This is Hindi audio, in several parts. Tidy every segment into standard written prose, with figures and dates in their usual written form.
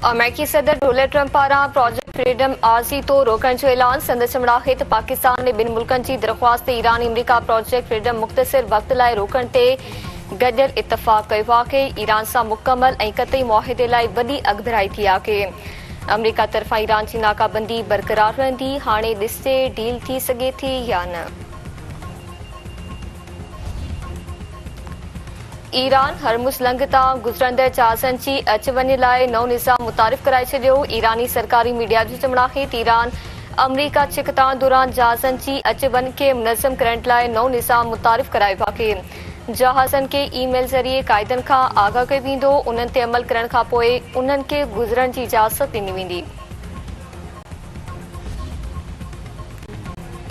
अमेरिकी सदर डोनाल्ड ट्रंप पारां प्रोजेक्ट फ्रीडम आरज़ी तो रोकण जो ऐलान। संदसि चमड़ाहे त पाकिस्तान ने ॿिनि मुल्कनि जी दरख़्वास्त ते ईरान अमरीका प्रोजेक्ट फ्रीडम मुख़्तसिर वक़्त लाइ रोकण ते गॾियल इतफ़ाक़ कयो आहे। ईरान सां मुकमल ऐं क़तई मुआहिदे लाइ वॾी अॻिभराई थी आहे। अमरीका तरफ़ां ईरान जी नाकाबंदी बरक़रार रहंदी। हाणे ॾिसजे डील थी सघे थी या न। ईरान हरमुज़ लंघ तां गुज़रंदड़ जहाज़नि जी अच वञ लाइ नओं निज़ाम मुतारिफ़ कराए छॾियो। ईरानी सरकारी मीडिया जो चवणु आहे त ईरान अमरीका छिकताण दौरान जहाज़नि जी अच वञ खे मुनज़म करण लाइ नओं निज़ाम मुतारिफ़ करायो आहे। जहाज़नि खे ईमेल ज़रिए क़ाइदनि खां आगाह कयो वेंदो। उन्हनि ते अमल करण खां पोइ उन्हनि खे गुज़रण जी इजाज़त ॾिनी वेंदी।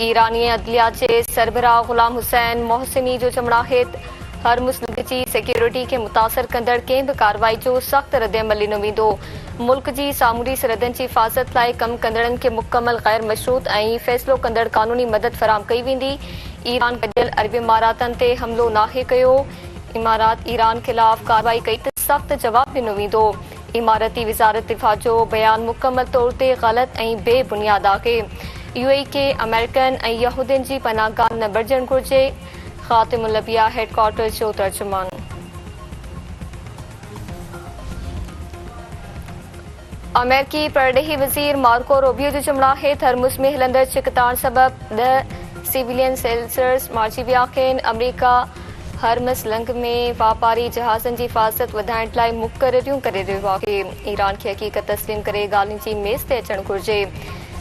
ईरानी अदलिया जे सरबराह ग़ुलाम हुसैन मोहसिनी जो चवणु आहे त हरमुज़ लंघ जी सिक्योरिटी खे मुतासिर कंदड़ कंहिं बि कार्रवाई जो सख़्त रद्दअमल ॾिनो वेंदो। मुल्क जी सामूंडी सरहदनि जी हिफ़ाज़त लाइ कमु कंदड़नि खे मुकमल गैर मशरूत ऐं फ़ैसिलो कंदड़ क़ानूनी मदद फ़राहम कई वेंदी। ईरान गॾियल अरब इमारातनि ते हमलो नाहे कयो। इमारात ईरान ख़िलाफ़ कार्रवाई कई त सख़्त जवाब ॾिनो वेंदो। इमारती वज़ारत दिफ़ा जो बयान मुकमल तौर ते ग़लति ऐं बेबुनियाद आहे। यूएई खे अमेरिकन ऐं यहूदियुनि जी पनाहगाह न बणिजणु घुरिजे। ख़ातिमुल अंबिया हेडक्वार्टर जो तर्जुमान। अमेरिकी परॾेही वज़ीर मार्को रूबियो जो चवणु आहे त हरमुज़ में हलंदड़ छिकताण सबबि 10 सिविलियन सेल्सर्स मारिजी विया आहिनि। अमरीका हरमुज़ लंघ में वापारी जहाज़नि जी हिफ़ाज़त वधाइण लाइ मुक़ररियूं करे रहियो आहे। ईरान खे हक़ीक़त तस्लीम करे ॻाल्हियुनि जी मेज़ ते अचणु घुरिजे।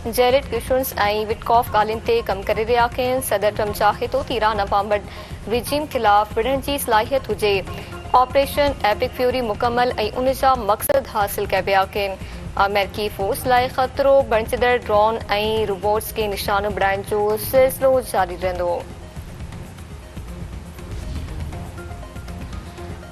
जेरेड कुशन्स ऐं विटकॉफ ॻाल्हियुनि ते कमु करे रहिया आहिनि। सदर ट्रंप चाहे थो त ईरान अवाम वटि रिजीम ख़िलाफ़ विढ़ण जी सलाहियत हुजे। ऑपरेशन एपिक फ्यूरी मुकमल ऐं उन जा मक़सद हासिल कया विया आहिनि। अमेरिकी फ़ौज लाइ ख़तरो बणिजंदड़ ड्रोन ऐं रोबोट्स खे निशानो बणाइण जो सिलसिलो जारी रहंदो।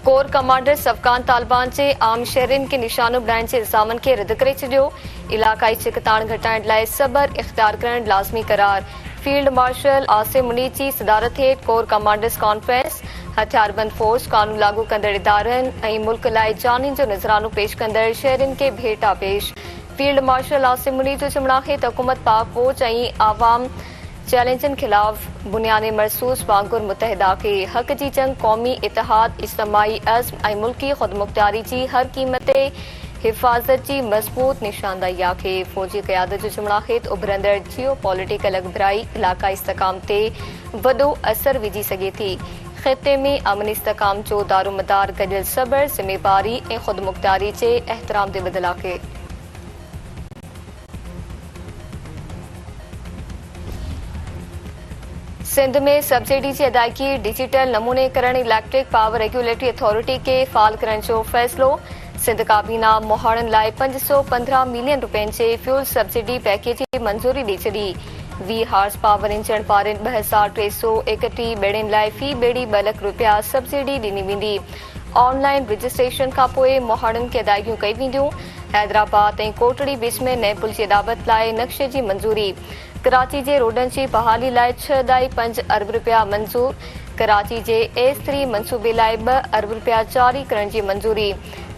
कोर कमांडर अफ़गान तालिबान जे आम शहरियुनि खे निशानो बणाइण जे इल्ज़ामनि खे रद्द करे छॾियो। इलाक़ाई छिकताण घटाइण लाइ सबर इख़्तियार करण लाज़मी करार। फील्ड मार्शल आसिम मुनीर जी सदारत हेठि कोर कमांडर्स कॉन्फ्रेंस हथियारबंद फोर्स कानून लागू कंदड़ इदारनि ऐं मुल्क लाइ जानियुनि जो नज़रानो पेश कंदड़ शहरियुनि खे भेटा पेश। फील्ड मार्शल आसिम मुनीर जो चवणु आहे त हुकूमत पाक फ़ौज ऐं आवाम चैलेंजनि ख़िलाफ़ बुनियादी मरसूस वांगुरु मुतहद आहे। हक़ जी जंग क़ौमी इतिहाद इज्तमाही अज़्म ऐं मुल्की ख़ुदमुख्तियारी जी हर क़ीमत ते हिफ़ाज़त जी मज़बूत निशानदाही आहे। फ़ौजी क़यादत जो चवणु आहे त उभरंदड़ जियो पॉलिटिकल अॻिभराई इलाक़ाई इस्तेकाम ते वॾो असर विझी सघे थी। ख़िते में अमन इस्तेकाम जो दारोमदार गॾियल सबर ज़िमेवारी ऐं ख़ुदमुख्तियारी जे एहतराम ते ॿधलु आहे। सिंध में सब्सिडी जी अदायगी डिजिटल नमूने करण इलेक्ट्रिक पावर रेगुलेटरी अथॉरिटी खे फ़ाल करण जो फ़ैसिलो। सिंध काबीना मोहाड़नि लाइ 515 मिलियन रुपयनि जे फ्यूल सब्सिडी पैकेज जी मंज़ूरी ॾेई छॾी। 20 हार्स पावर इंजन वारनि 2331 ॿेड़ियुनि लाइ फ़ी ॿेड़ी 2 लख रुपया सब्सिडी ॾिनी वेंदी। ऑनलाइन रजिस्ट्रेशन खां पोइ मोहाड़नि खे अदायगियूं कई वेंदियूं। हैदराबाद ऐं कोटड़ी विच में नए पुल जी अदावत लाइ नक्शे जी मंज़ूरी। कराची जे रोडनि जी बहाली लाइ 6.5 अरब रुपया मंज़ूर। कराची जे S3 मंसूबे लाइ 2 अरब रुपया जारी करण जी मंज़ूरी।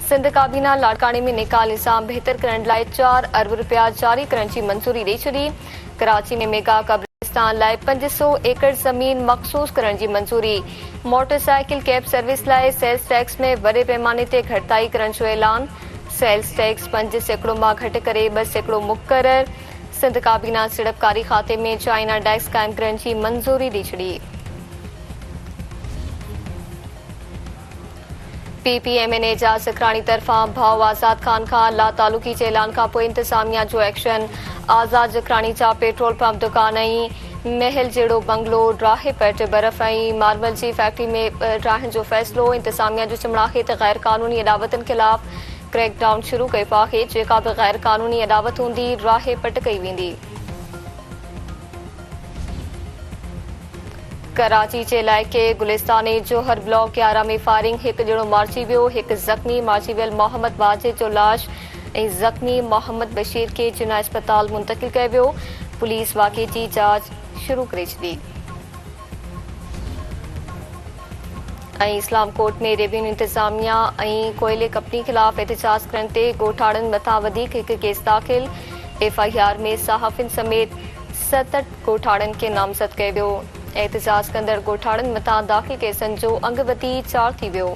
सिंध काबीना लाड़काने में निकाल निज़ाम बहितर करण लाइ 4 अरब रुपया जारी करण जी मंज़ूरी ॾेई छॾी। कराची में मेगा कब्रिस्तान लाइ 500 एकड़ ज़मीन मख़सूस करण जी मंज़ूरी। मोटरसाइकिल कैब सर्विस लाइ सेल्स टैक्स में वॾे पैमाने ते घटिताई करण जो ऐलान। सेल्स टैक्स 5% मां घटि करे 2% मुक़रर। सिंध काबीना सीड़पकारी खाते में चाइना टैक्स क़ाइमु करण जी मंज़ूरी ॾेई छॾी। PPMNA जा सिखराणी तरफ़ां भाउ आज़ाद खान खां लातालुकी जे ऐलान खां पोइ इंतिज़ामिया जो एक्शन। आज़ाद सिखराणी जा पेट्रोल पंप दुकान ऐं महल जहिड़ो बंगलो ड्राहे पेट बर्फ़ ऐं मार्बल जी फैक्ट्री में ठाहिण जो फ़ैसिलो। इंतिज़ामिया जो चवणु आहे त गैर क़ानूनी अदावतनि ख़िलाफ़ क्रैकडाउन शुरू कयो आहे। जेका बि गैर क़ानूनी अदावत हूंदी ड्राहे पट कई वेंदी। कराची जे इलाइक़े गुलिस्तानी जोहर ब्लॉक 11 में फायरिंग। हिकु ॼणो मारिजी वियो। हिकु ज़ख़्मी मारिजी वियल मोहम्मद वाजिद जो लाश ऐं ज़ख़्मी मोहम्मद बशीर खे जिना अस्पताल मुंतक़िल कयो वियो। पुलिस वाक़े जी जांच शुरू करे छॾी। इस्लाम कोर्ट में रेवेन्यू इंतजामिया कोयले कंपनी खिलाफ एहतजाज करण ते ॻोठाणनि मथां वधीक हिकु केस दाख़िल। FIR में सहाफ़िन समेत 7 ॻोठाणनि खे नामज़द कयो वियो। एहतजाज कंदड़ ॻोठाणनि मथां दाख़िल केसनि जो अंग वधी 4 थी वियो।